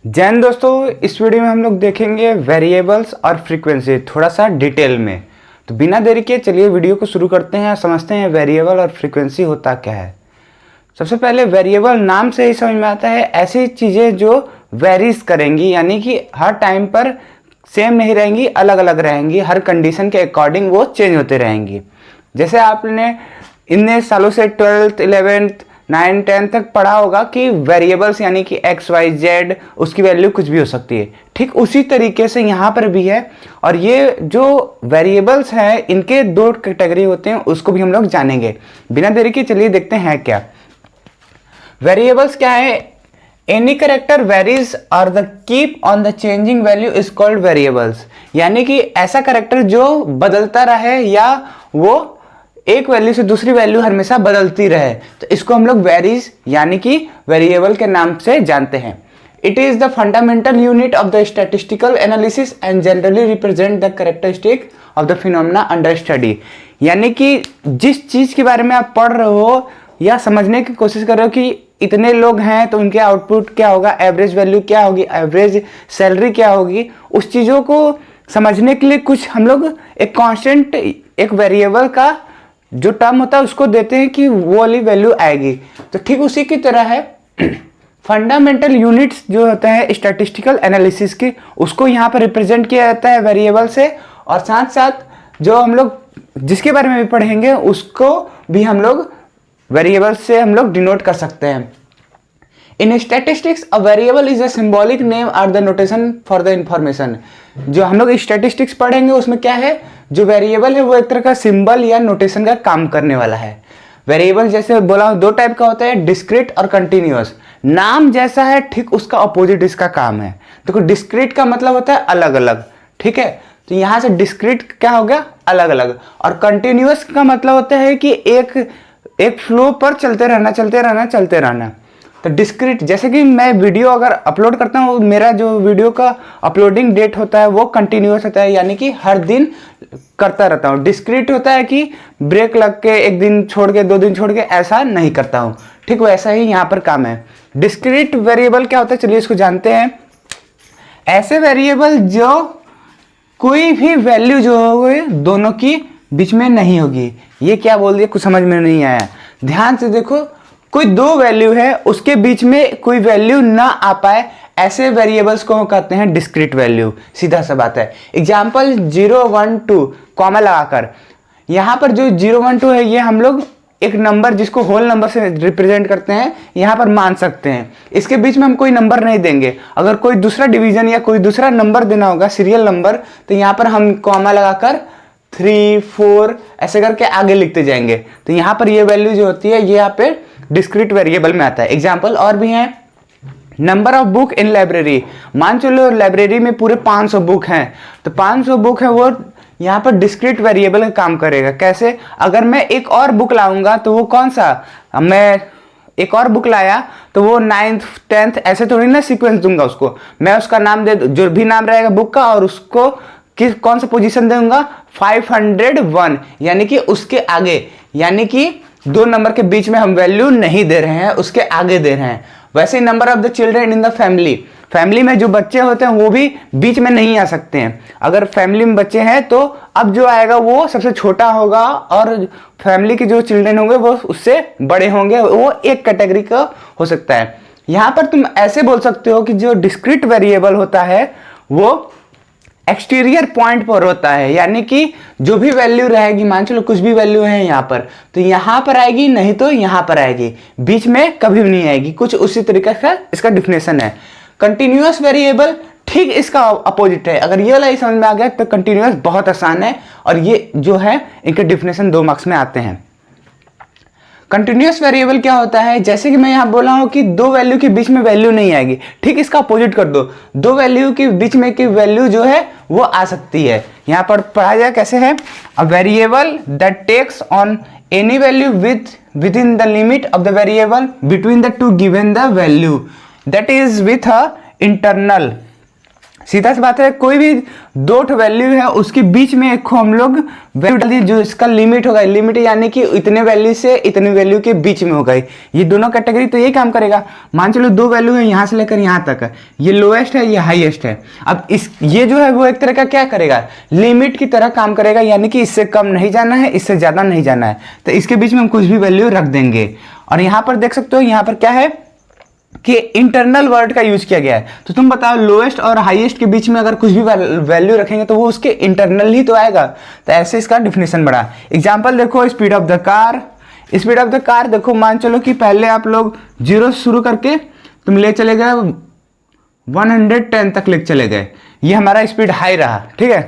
जैन दोस्तों, इस वीडियो में हम लोग देखेंगे वेरिएबल्स और फ्रीक्वेंसी थोड़ा सा डिटेल में। तो बिना देरी के चलिए वीडियो को शुरू करते हैं और समझते हैं वेरिएबल और फ्रीक्वेंसी होता क्या है। सबसे पहले वेरिएबल नाम से ही समझ में आता है ऐसी चीज़ें जो वेरीज करेंगी, यानी कि हर टाइम पर सेम नहीं रहेंगी, अलग अलग रहेंगी, हर कंडीशन के अकॉर्डिंग वो चेंज होते रहेंगी। जैसे आपने इतने सालों से 12th 11th 9 10 तक पढ़ा होगा कि वेरिएबल्स यानी कि एक्स वाई जेड, उसकी वैल्यू कुछ भी हो सकती है। ठीक उसी तरीके से यहाँ पर भी है। और ये जो वेरिएबल्स हैं इनके दो कैटेगरी होते हैं, उसको भी हम लोग जानेंगे। बिना देरी के चलिए देखते हैं क्या वेरिएबल्स क्या है। एनी करेक्टर वेरीज और the keep on the changing value is called variables, यानी कि ऐसा करेक्टर जो बदलता रहे या वो एक वैल्यू से दूसरी वैल्यू हमेशा बदलती रहे, तो इसको हम लोग वेरीज यानी कि वेरिएबल के नाम से जानते हैं। It is the fundamental unit of the statistical analysis and generally represent the characteristic of the phenomena under study, यानी कि जिस चीज के बारे में आप पढ़ रहे हो या समझने की कोशिश कर रहे हो कि इतने लोग हैं तो उनके आउटपुट क्या होगा, एवरेज वैल्यू क्या होगी, एवरेज सैलरी क्या होगी, उस चीज़ों को समझने के लिए कुछ हम लोग एक कांस्टेंट, एक वेरिएबल का जो टर्म होता है उसको देते हैं कि वो वाली वैल्यू आएगी। तो ठीक उसी की तरह है फंडामेंटल यूनिट्स जो होता है स्टैटिस्टिकल एनालिसिस की, उसको यहाँ पर रिप्रेजेंट किया जाता है वेरिएबल से। और साथ साथ जो हम लोग जिसके बारे में भी पढ़ेंगे उसको भी हम लोग वेरिएबल से हम लोग डिनोट कर सकते हैं। In statistics a variable is a symbolic name और the notation for the information. जो हम लोग स्टैटिस्टिक्स पढ़ेंगे उसमें क्या है, जो वेरिएबल है वो एक तरह का सिंबल या नोटेशन का काम करने वाला है। वेरिएबल जैसे बोला दो टाइप का होता है, डिस्क्रीट और कंटिन्यूअस। नाम जैसा है ठीक उसका अपोजिट इसका काम है। देखो डिस्क्रीट का मतलब होता है अलग अलग, ठीक है, तो यहां से डिस्क्रीट क्या हो गया, अलग अलग। और कंटिन्यूअस का मतलब होता है कि एक फ्लो पर चलते रहना चलते रहना चलते रहना। तो डिस्क्रीट जैसे कि मैं वीडियो अगर अपलोड करता हूँ, मेरा जो वीडियो का अपलोडिंग डेट होता है वो कंटिन्यूअस होता है, यानी कि हर दिन करता रहता हूँ। डिस्क्रीट होता है कि ब्रेक लग के एक दिन छोड़ के 2 दिन छोड़ के ऐसा नहीं करता हूँ। ठीक वैसा ही यहाँ पर काम है। डिस्क्रीट वेरिएबल क्या होता है, चलिए इसको जानते हैं। ऐसे वेरिएबल जो कोई भी वैल्यू जो होगी दोनों की बीच में नहीं होगी। ये क्या बोल दिया, कुछ समझ में नहीं आया, ध्यान से देखो। कोई दो वैल्यू है उसके बीच में कोई वैल्यू ना आ पाए, ऐसे वेरिएबल्स को कहते हैं डिस्क्रीट वैल्यू। सीधा सा बात है। एग्जांपल 0 1 2 कॉमा लगाकर, यहाँ पर जो 0 1 2 है ये हम लोग एक नंबर जिसको होल नंबर से रिप्रेजेंट करते हैं यहाँ पर मान सकते हैं। इसके बीच में हम कोई नंबर नहीं देंगे। अगर कोई दूसरा डिवीजन या कोई दूसरा नंबर देना होगा, सीरियल नंबर, तो यहाँ पर हम कॉमा लगाकर 3 4 ऐसे करके आगे लिखते जाएंगे। तो यहाँ पर ये वैल्यू जो होती है ये यहाँ पे डिस्क्रीट वेरिएबल में आता है। एग्जाम्पल और भी हैं। Number of book in library, मान चलो लाइब्रेरी में पूरे 500 बुक हैं, तो 500 बुक है वो यहाँ पर डिस्क्रीट वेरिएबल का काम करेगा। कैसे, अगर मैं एक और बुक लाऊंगा तो वो कौन सा, मैं एक और बुक लाया तो वो 9th 10th ऐसे थोड़ी ना सीक्वेंस दूंगा उसको। मैं उसका नाम दे, जो भी नाम रहेगा बुक का, और उसको कौन सा पोजीशन दूंगा, 501, यानी कि उसके आगे, यानी कि 2 नंबर के बीच में हम वैल्यू नहीं दे रहे हैं, उसके आगे दे रहे हैं। वैसे ही number of the children in the family, family में जो बच्चे होते हैं वो भी बीच में नहीं आ सकते हैं। अगर फैमिली में बच्चे हैं तो अब जो आएगा वो सबसे छोटा होगा, और फैमिली के जो चिल्ड्रन होंगे वो उससे बड़े होंगे, वो एक कैटेगरी का हो सकता है। यहाँ पर तुम ऐसे बोल सकते हो कि जो डिस्क्रीट वेरिएबल होता है वो एक्सटीरियर पॉइंट पर होता है, यानी कि जो भी वैल्यू रहेगी, मान चलो कुछ भी वैल्यू है यहाँ पर, तो यहाँ पर आएगी, नहीं तो यहाँ पर आएगी, बीच में कभी भी नहीं आएगी। कुछ उसी तरीके का इसका डिफिनेशन है। कंटिन्यूअस वेरिएबल ठीक इसका अपोजिट है। अगर ये वाला ही समझ में आ गया तो कंटिन्यूअस बहुत आसान है, और ये जो है इनके डिफिनेशन 2 मार्क्स में आते हैं। कंटिन्यूअस वेरिएबल क्या होता है, जैसे कि मैं यहाँ बोला हूँ कि 2 वैल्यू के बीच में वैल्यू नहीं आएगी, ठीक इसका अपोजिट कर दो, 2 वैल्यू के बीच में की वैल्यू जो है वो आ सकती है। यहाँ पर पढ़ा जाए कैसे है, a variable that takes on any value within the limit of the variable between the two given the value that is with a internal सीधा सी बात है, कोई भी दो वैल्यू है उसके बीच में एक को हम लोग वैल्यू डाल दिए जो इसका लिमिट होगा, लिमिट यानी कि इतने वैल्यू से इतने वैल्यू के बीच में होगा ये दोनों कैटेगरी, तो ये काम करेगा। मान चलो दो वैल्यू है यहाँ से लेकर यहाँ तक है, ये लोएस्ट है ये हाईएस्ट है। अब इस ये जो है वो एक तरह का क्या करेगा, लिमिट की तरह काम करेगा, यानी कि इससे कम नहीं जाना है इससे ज़्यादा नहीं जाना है, तो इसके बीच में हम कुछ भी वैल्यू रख देंगे। और यहाँ पर देख सकते हो यहाँ पर क्या है कि इंटरनल वर्ड का यूज किया गया है। तो तुम बताओ लोएस्ट और हाईएस्ट के बीच में अगर कुछ भी वैल्यू रखेंगे तो वो उसके इंटरनल ही तो आएगा, तो ऐसे इसका डिफिनेशन बढ़ा। एग्जांपल देखो, speed of the car. Speed of the car देखो, मान चलो कि पहले आप लोग 0 शुरू करके तुम ले चले गए 110 तक ले चले गए, ये हमारा स्पीड हाई रहा, ठीक है।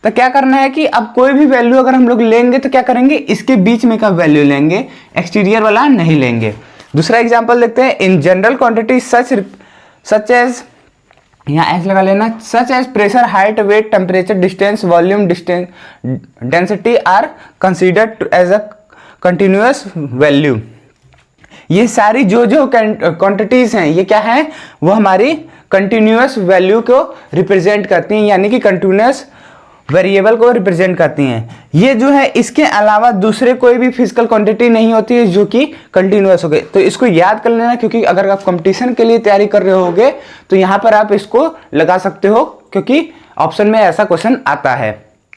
तो क्या करना है कि अब कोई भी वैल्यू अगर हम लोग लेंगे तो क्या करेंगे, इसके बीच में का वैल्यू लेंगे, एक्सटीरियर वाला नहीं लेंगे। दूसरा एग्जांपल देखते हैं, in general quantity such as, यहाँ एस लगा लेना, such as pressure, height, weight, temperature, distance, volume, density are considered as a continuous value. ये सारी जो क्वांटिटीज हैं ये क्या है, वो हमारी कंटिन्यूअस वैल्यू को रिप्रेजेंट करती हैं, यानी कि कंटिन्यूअस वेरिएबल को रिप्रेजेंट करती हैं। ये जो है इसके अलावा दूसरे कोई भी फिजिकल क्वांटिटी नहीं होती है जो कि कंटिन्यूअस हो गए, तो इसको याद कर लेना, क्योंकि अगर आप कंपटीशन के लिए तैयारी कर रहे होगे तो यहाँ पर आप इसको लगा सकते हो, क्योंकि ऑप्शन में ऐसा क्वेश्चन आता है।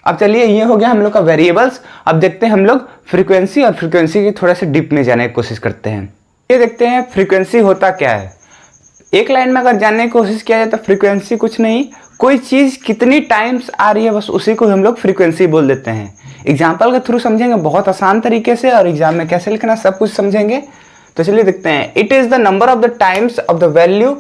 अब चलिए, ये हो गया हम लोग का वेरिएबल्स। अब देखते हैं हम लोग फ्रीक्वेंसी, और फ्रीक्वेंसी की थोड़ा सा डीप में जाने की कोशिश करते हैं। ये देखते हैं फ्रीक्वेंसी होता क्या है। एक लाइन में अगर जानने की कोशिश किया जाए तो फ्रीक्वेंसी कुछ नहीं, कोई चीज़ कितनी टाइम्स आ रही है बस उसी को हम लोग फ्रीक्वेंसी बोल देते हैं। एग्जाम्पल के थ्रू समझेंगे बहुत आसान तरीके से, और एग्जाम में कैसे लिखना सब कुछ समझेंगे। तो चलिए देखते हैं। It is the number of the times of the value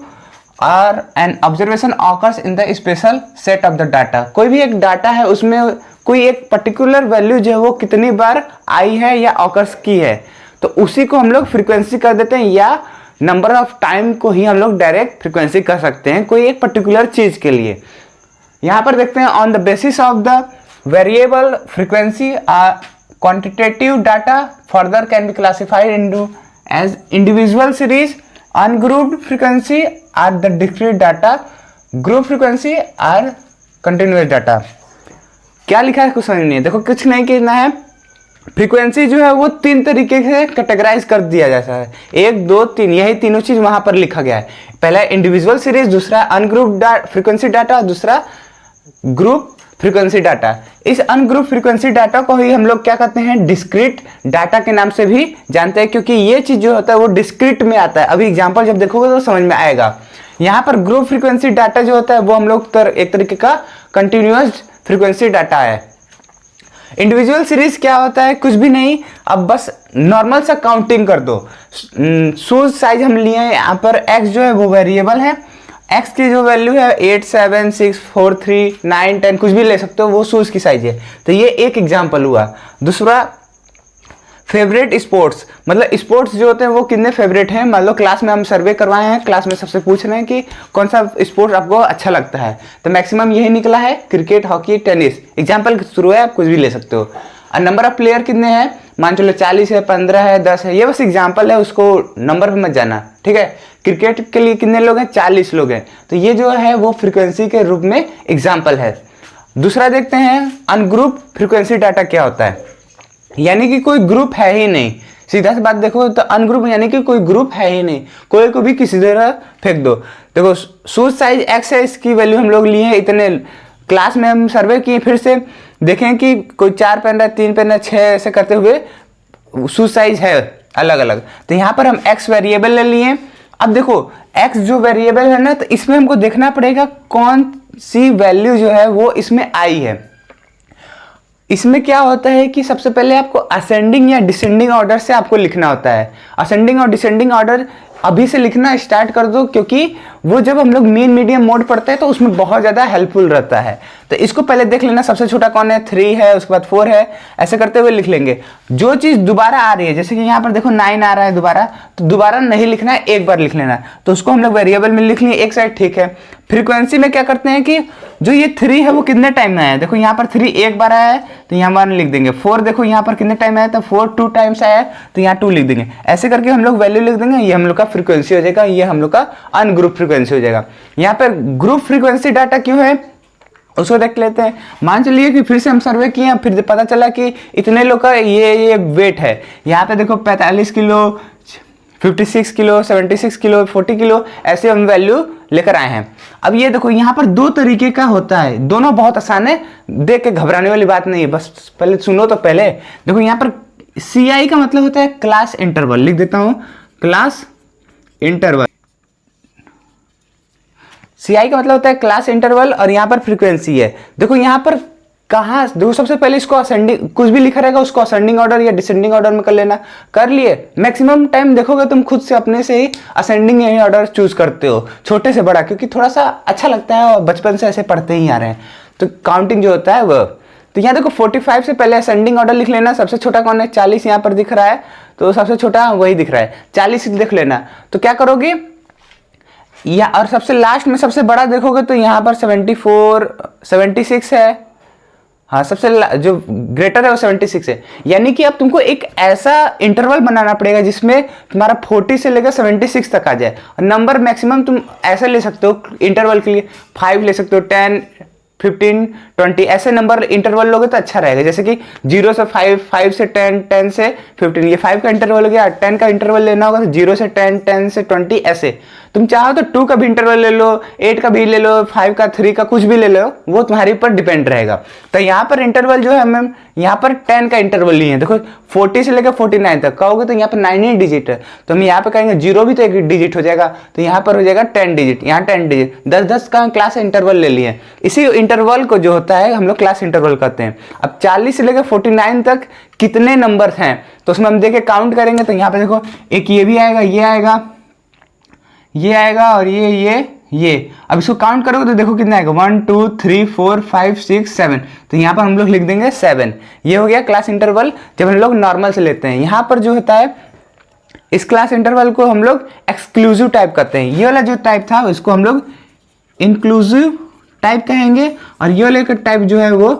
और an observation occurs in the special set of the data. कोई भी एक डाटा है उसमें कोई एक पर्टिकुलर वैल्यू जो है वो कितनी बार आई है या ऑकर्स की है, तो उसी को हम लोग फ्रीक्वेंसी कर देते हैं, या नंबर ऑफ टाइम को ही हम लोग डायरेक्ट फ्रीक्वेंसी कर सकते हैं कोई एक पर्टिकुलर चीज के लिए। यहां पर देखते हैं, on the basis of the variable frequency quantitative data further can be classified into as individual series, ungrouped frequency are the discrete data, group frequency are continuous data. क्या लिखा है कुछ समझ नहीं है, देखो कुछ नहीं करना है। फ्रीक्वेंसी जो है वो 3 तरीके से कैटेगराइज कर दिया जाता है, 1 2 3, यही तीनों चीज वहां पर लिखा गया है। पहला इंडिविजुअल सीरीज, दूसरा अनग्रुप फ्रीक्वेंसी डाटा, दूसरा ग्रुप फ्रीक्वेंसी डाटा। इस अनग्रुप फ्रीक्वेंसी डाटा को ही हम लोग क्या कहते हैं, डिस्क्रीट डाटा के नाम से भी जानते हैं, क्योंकि ये चीज जो होता है वो डिस्क्रीट में आता है। अभी एग्जांपल जब देखोगे तो समझ में आएगा। यहाँ पर ग्रुप फ्रीक्वेंसी डाटा जो होता है वो हम लोग एक तरीके का कंटिन्यूअस फ्रीक्वेंसी डाटा है। इंडिविजुअल सीरीज क्या होता है, कुछ भी नहीं, अब बस नॉर्मल सा काउंटिंग कर दो। शूज साइज हम लिए हैं, यहाँ पर x जो है वो वेरिएबल है, x की जो वैल्यू है 8 7 6 4 3 9 10 कुछ भी ले सकते हो, वो शूज की साइज है। तो ये एक एग्जांपल हुआ। दूसरा फेवरेट स्पोर्ट्स, मतलब स्पोर्ट्स जो होते हैं वो कितने फेवरेट हैं। मान लो क्लास में हम सर्वे करवाए हैं, क्लास में सबसे पूछ रहे हैं कि कौन सा स्पोर्ट्स आपको अच्छा लगता है, तो मैक्सिमम यही निकला है, क्रिकेट, हॉकी, टेनिस। एग्जांपल शुरू है, आप कुछ भी ले सकते हो। और नंबर ऑफ प्लेयर कितने हैं, मान चलो 40 है, 15 है, 10 है, ये बस एग्जाम्पल है, उसको नंबर पे मत जाना, ठीक है। क्रिकेट के लिए कितने लोग हैं, 40 लोग हैं, तो ये जो है वो फ्रीक्वेंसी के रूप में एग्जाम्पल है। दूसरा देखते हैं, अनग्रुप फ्रीक्वेंसी डाटा क्या होता है, यानी कि कोई ग्रुप है ही नहीं। सीधा सी बात देखो तो अनग्रुप यानी कि कोई ग्रुप है ही नहीं, कोई को भी किसी तरह फेंक दो। देखो शूज साइज x है, इसकी वैल्यू हम लोग लिए हैं इतने, क्लास में हम सर्वे किए, फिर से देखें कि कोई 4 पहन रहा है, 3 पहन रहा है, 6 ऐसे करते हुए शूज साइज है अलग अलग। तो यहाँ पर हम x वेरिएबल ले लिए। अब देखो x जो वेरिएबल है ना, तो इसमें हमको देखना पड़ेगा कौन सी वैल्यू जो है वो इसमें आई है। इसमें क्या होता है कि सबसे पहले आपको असेंडिंग या डिसेंडिंग ऑर्डर से आपको लिखना होता है। असेंडिंग और डिसेंडिंग ऑर्डर अभी से लिखना स्टार्ट कर दो, क्योंकि वो जब हम लोग मीन मीडियम मोड पढ़ते हैं तो उसमें बहुत ज़्यादा हेल्पफुल रहता है। तो इसको पहले देख लेना, सबसे छोटा कौन है, 3 है, उसके बाद 4 है, ऐसे करते हुए लिख लेंगे। जो चीज़ दोबारा आ रही है, जैसे कि यहाँ पर देखो 9 आ रहा है दोबारा, तो दोबारा नहीं लिखना है, एक बार लिख लेना। तो उसको हम लोग वेरिएबल में लिख लिए एक साइड, ठीक है। फ्रीक्वेंसी में क्या करते हैं कि जो ये 3 है वो कितने टाइम में आया है, देखो यहाँ पर 3 एक बार आया है तो यहाँ 1 लिख देंगे। 4 देखो यहाँ पर कितने टाइम आया है, तो 4 2 टाइम्स आया है तो यहाँ 2 लिख देंगे। ऐसे करके हम लोग वैल्यू लिख देंगे, ये हम लोग का फ्रीक्वेंसी हो जाएगा, ये हम लोग का अनग्रुप फ्रीक्वेंसी हो जाएगा। यहाँ पर ग्रुप फ्रीक्वेंसी डाटा क्यों है उसको देख लेते हैं। मान चलिए कि फिर से हम सर्वे किए, फिर पता चला कि इतने लोग का ये वेट है। यहाँ पे देखो 45 किलो, 56 किलो, 76 किलो, 40 किलो, ऐसे हम वैल्यू लेकर आए हैं। अब ये देखो यहाँ पर 2 तरीके का होता है, दोनों बहुत आसान है, देख के घबराने वाली बात नहीं है, बस पहले सुनो। तो पहले देखो यहाँ पर CI का मतलब होता है क्लास इंटरवल, लिख देता हूँ क्लास इंटरवल। CI का मतलब होता है क्लास इंटरवल और यहाँ पर फ्रीक्वेंसी है। देखो यहाँ पर कहाँ, देखो सबसे पहले इसको असेंडिंग, कुछ भी लिखा रहेगा उसको असेंडिंग ऑर्डर या डिसेंडिंग ऑर्डर में कर लेना। कर लिए, मैक्सिमम टाइम देखोगे तुम खुद से अपने से ही असेंडिंग ऑर्डर चूज करते हो, छोटे से बड़ा, क्योंकि थोड़ा सा अच्छा लगता है और बचपन से ऐसे पढ़ते ही आ रहे हैं, तो काउंटिंग जो होता है वो। तो यहाँ देखो 45 से पहले असेंडिंग ऑर्डर लिख लेना। सबसे छोटा कौन है, 40 यहाँ पर दिख रहा है, तो सबसे छोटा वही दिख रहा है, 40 लिख लेना। तो क्या करोगे, या और सबसे लास्ट में सबसे बड़ा देखोगे तो यहाँ पर 74 76 है। हाँ, सबसे जो ग्रेटर है वो 76 है। यानी कि अब तुमको एक ऐसा इंटरवल बनाना पड़ेगा जिसमें तुम्हारा 40 से लेकर 76 तक आ जाए। और नंबर मैक्सिमम तुम ऐसे ले सकते हो इंटरवल के लिए, 5 ले सकते हो, 10 15 20 ऐसे नंबर इंटरवल लोगे तो अच्छा रहेगा। जैसे कि 0 से 5, 5 से 10, 10 से 15, ये 5 का इंटरवल हो गया। 10 का इंटरवल लेना होगा तो 0 से 10, 10 से 20 ऐसे। तुम चाहो तो 2 का भी इंटरवल ले लो, 8 का भी ले लो, 5 का, 3 का, कुछ भी ले लो, वो तुम्हारे ऊपर डिपेंड रहेगा। तो यहाँ पर इंटरवल जो है हम यहाँ पर 10 का इंटरवल लिए हैं। देखो 40 से लेकर 49 तक कहोगे तो यहाँ पर 9 डिजिट है, तो हम यहाँ पे कहेंगे 0 भी तो एक डिजिट हो जाएगा, तो यहाँ पर हो जाएगा 10 डिजिट, यहाँ 10 डिजिट, 10-10 का क्लास इंटरवल ले लिए। इसी इंटरवल को जो होता है हम लोग क्लास इंटरवल कहते हैं। अब 40 से लेकर 49 तक कितने नंबर हैं तो उसमें हम देखे काउंट करेंगे, तो यहाँ पे देखो एक ये भी आएगा, ये आएगा, ये आएगा और ये। अब इसको काउंट करोगे तो देखो कितना आएगा, 1 2 3 4 5 6 7, तो यहाँ पर हम लोग लिख देंगे 7। ये हो गया क्लास इंटरवल जब हम लोग नॉर्मल से लेते हैं। यहाँ पर जो होता है इस क्लास इंटरवल को हम लोग एक्सक्लूसिव टाइप करते हैं। ये वाला जो टाइप था इसको हम लोग इंक्लूसिव टाइप कहेंगे और ये वाले का टाइप जो है वो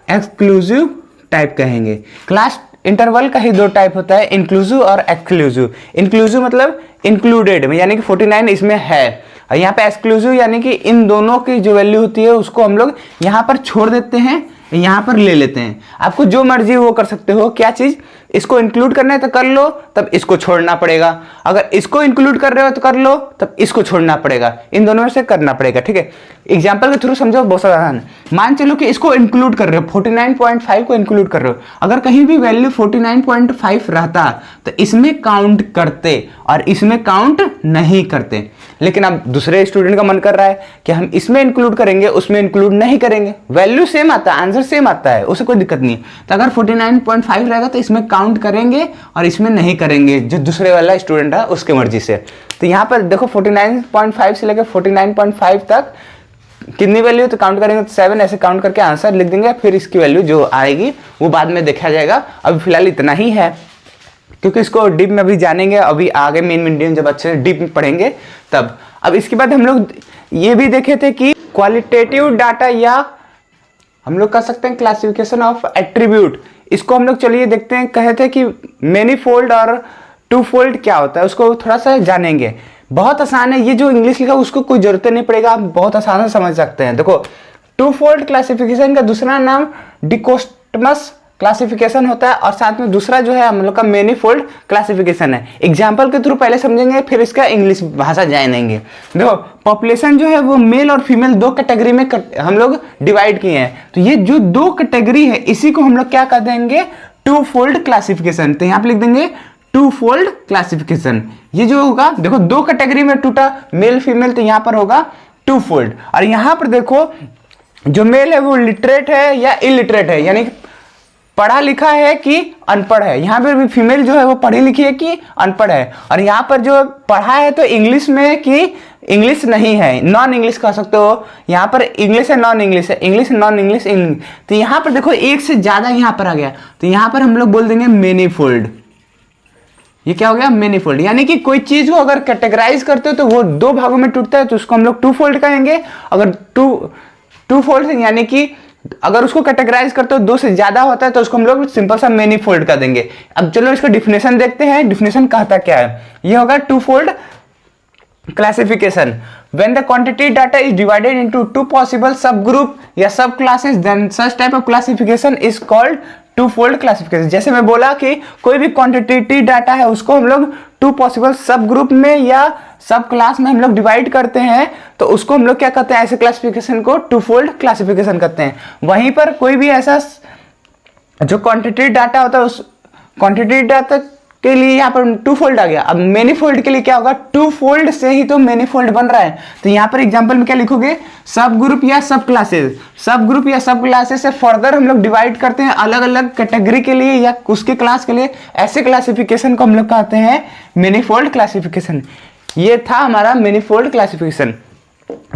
एक्सक्लूसिव टाइप कहेंगे। क्लास इंटरवल का ही 2 टाइप होता है, इंक्लूसिव और एक्सक्लूसिव। इंक्लूसिव मतलब इंक्लूडेड में, यानी कि 49 इसमें है, और यहाँ पे एक्सक्लूसिव यानी कि इन दोनों की जो वैल्यू होती है उसको हम लोग यहाँ पर छोड़ देते हैं, यहाँ पर ले लेते हैं। आपको जो मर्जी वो कर सकते हो। क्या चीज, इसको इंक्लूड करना है तो कर लो, तब इसको छोड़ना पड़ेगा। अगर इसको इंक्लूड कर रहे हो तो कर लो, तब इसको छोड़ना पड़ेगा। इन दोनों में से करना पड़ेगा, ठीक है। एग्जाम्पल के थ्रू समझो, बहुत आसान है। मान चलो कि इसको इंक्लूड कर रहे हो, 49.5 को इंक्लूड कर रहे हो। अगर कहीं भी वैल्यू 49.5 रहता तो इसमें काउंट करते और इसमें काउंट नहीं करते। लेकिन अब दूसरे स्टूडेंट का मन कर रहा है कि हम इसमें इंक्लूड करेंगे, उसमें इंक्लूड नहीं करेंगे, वैल्यू सेम आता है, आंसर सेम आता है, उससे कोई दिक्कत नहीं है। तो अगर 49.5 रहेगा तो इसमें काउंट करेंगे और इसमें नहीं करेंगे, जो दूसरे वाला स्टूडेंट है उसके मर्जी से। तो यहाँ पर देखो 49.5 से लेकर 49.5 तक कितनी वैल्यू तो काउंट करेंगे तो 7, ऐसे काउंट करके आंसर लिख देंगे। फिर इसकी वैल्यू जो आएगी वो बाद में देखा जाएगा। अभी फिलहाल इतना ही है, क्योंकि इसको डीप में अभी जानेंगे, अभी आगे मेन मीडियम जब अच्छे डीप में पढ़ेंगे तब। अब इसके बाद हम लोग ये भी देखे थे कि क्वालिटेटिव डाटा या हम लोग कह सकते हैं क्लासिफिकेशन ऑफ एट्रीब्यूट, इसको हम लोग चलिए देखते हैं। कहे थे कि मैनीफोल्ड और टू फोल्ड क्या होता है, उसको थोड़ा सा जानेंगे। बहुत आसान है, ये जो इंग्लिश लिखा उसको कोई जरूरत नहीं पड़ेगा, आप बहुत आसान से समझ सकते हैं। देखो टू फोल्ड क्लासिफिकेशन का दूसरा नाम डिकोस्टमस क्लासिफिकेशन होता है, और साथ में दूसरा जो है हम लोग का मैनीफोल्ड क्लासिफिकेशन है। एग्जाम्पल के थ्रू पहले समझेंगे, फिर इसका इंग्लिश भाषा जानेंगे। देखो पॉपुलेशन जो है वो मेल और फीमेल 2 कैटेगरी में हम लोग डिवाइड किए हैं। तो ये जो 2 कैटेगरी है इसी को हम लोग क्या कर देंगे, टू फोल्ड क्लासिफिकेशन। तो यहाँ पे लिख देंगे टू फोल्ड क्लासिफिकेशन। ये जो होगा, देखो 2 कैटेगरी में टूटा, मेल फीमेल, तो यहाँ पर होगा टू फोल्ड। और यहाँ पर देखो जो मेल है वो लिटरेट है या इलिटरेट है, यानी पढ़ा लिखा है कि अनपढ़ है। यहाँ पर भी फीमेल जो है वो पढ़ी लिखी है कि अनपढ़ है। और यहाँ पर जो पढ़ा है तो इंग्लिश में कि इंग्लिश नहीं है, नॉन इंग्लिश कह सकते हो। यहाँ पर इंग्लिश है, नॉन इंग्लिश है, इंग्लिश नॉन इंग्लिश इंग्लिश। तो यहाँ पर देखो एक से ज्यादा यहाँ पर आ गया, तो यहाँ पर हम लोग बोल देंगे मैनीफोल्ड। ये क्या हो गया, मेनीफोल्ड। यानी कि कोई चीज को अगर कैटेगराइज करते हो तो वो दो भागों में टूटता है तो उसको हम लोग टू फोल्ड कहेंगे। अगर टू फोल्ड यानी कि अगर उसको कैटेगराइज करते हो दो से ज्यादा होता है तो उसको हम लोग सिंपल सा मेनी फोल्ड कर देंगे। अब चलो इसका डिफिनेशन देखते हैं, डिफिनेशन कहता क्या है। ये होगा two fold classification when the quantity data is divided into two possible subgroup या सब classes then such type of classification is called two fold classification. जैसे मैं बोला कि कोई भी क्वांटिटेटिव डाटा है उसको हम लोग टू पॉसिबल सब ग्रुप में या सब क्लास में हम लोग डिवाइड करते हैं तो उसको हम लोग क्या कहते हैं, ऐसे क्लासिफिकेशन को टू फोल्ड क्लासिफिकेशन कहते हैं। वहीं पर कोई भी ऐसा जो क्वांटिटेटिव डाटा होता है उस क्वांटिटेटिव डाटा के लिए यहाँ पर टू फोल्ड आ गया। अब मेनी फोल्ड के लिए क्या होगा, टू फोल्ड से ही तो मेनी फोल्ड बन रहा है। तो यहाँ पर एग्जांपल में क्या लिखोगे, सब ग्रुप या सब क्लासेस। सब ग्रुप या सब क्लासेस से फर्दर हम लोग डिवाइड करते हैं अलग अलग कैटेगरी के लिए या उसके क्लास के लिए। ऐसे क्लासिफिकेशन को हम लोग कहते हैं मेनी फोल्ड क्लासिफिकेशन। ये था हमारा many fold classification.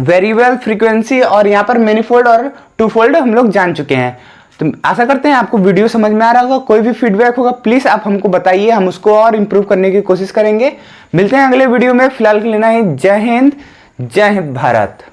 Variable, frequency और यहाँ पर मेनी फोल्ड और टू फोल्ड हम लोग जान चुके हैं। तो आशा करते हैं आपको वीडियो समझ में आ रहा होगा। कोई भी फीडबैक होगा प्लीज़ आप हमको बताइए, हम उसको और इम्प्रूव करने की कोशिश करेंगे। मिलते हैं अगले वीडियो में, फिलहाल के लिए ना ही। जय हिंद, जय भारत।